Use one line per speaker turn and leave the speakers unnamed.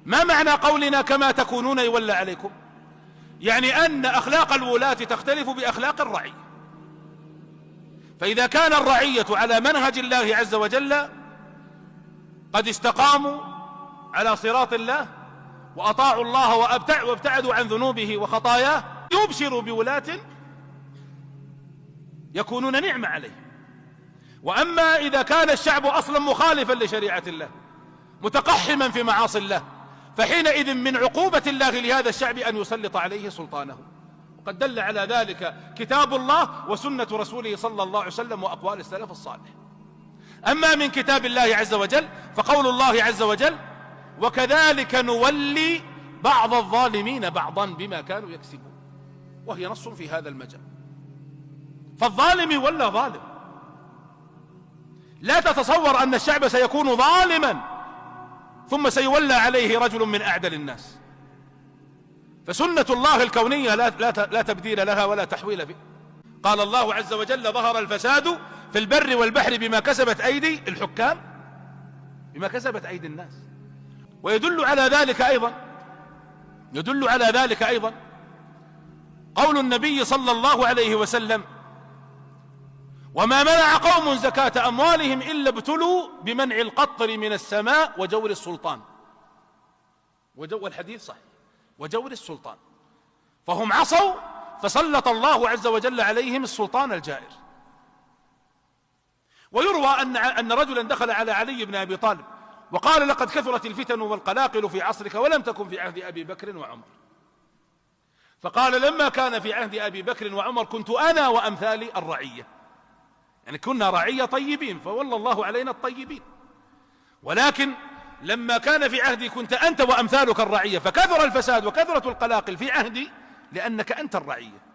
ما معنى قولنا كما تكونون يولى عليكم؟ يعني أن أخلاق الولاة تختلف بأخلاق الرعية. فإذا كان الرعية على منهج الله عز وجل قد استقاموا على صراط الله وأطاعوا الله وابتعدوا عن ذنوبه وخطاياه، يبشروا بولاة يكونون نعمة عليه. وأما إذا كان الشعب أصلا مخالفا لشريعة الله متقحما في معاصي الله، فحينئذ من عقوبة الله لهذا الشعب أن يسلط عليه سلطانه. وقد دل على ذلك كتاب الله وسنة رسوله صلى الله عليه وسلم وأقوال السلف الصالح. أما من كتاب الله عز وجل فقول الله عز وجل: وكذلك نولي بعض الظالمين بعضا بما كانوا يكسبون، وهي نص في هذا المجال. فالظالم يولى ظالم. لا تتصور أن الشعب سيكون ظالما ثم سيولى عليه رجل من أعدل الناس. فسنة الله الكونية لا تبديل لها ولا تحويل فيها. قال الله عز وجل: ظهر الفساد في البر والبحر بما كسبت أيدي الحكام، بما كسبت أيدي الناس. ويدل على ذلك أيضا قول النبي صلى الله عليه وسلم: وما منع قوم زكاة أموالهم إلا ابتلوا بمنع القطر من السماء وجور السلطان. والحديث صحيح، وجور السلطان. فهم عصوا فسلط الله عز وجل عليهم السلطان الجائر. ويروى أن رجلا دخل على علي بن أبي طالب وقال: لقد كثرت الفتن والقلاقل في عصرك ولم تكن في عهد أبي بكر وعمر. فقال: لما كان في عهد أبي بكر وعمر كنت أنا وأمثالي الرعية، يعني كنا رعية طيبين فولى الله علينا الطيبين، ولكن لما كان في عهدي كنت أنت وأمثالك الرعية، فكثر الفساد وكثرة القلاقل في عهدي لأنك أنت الرعية.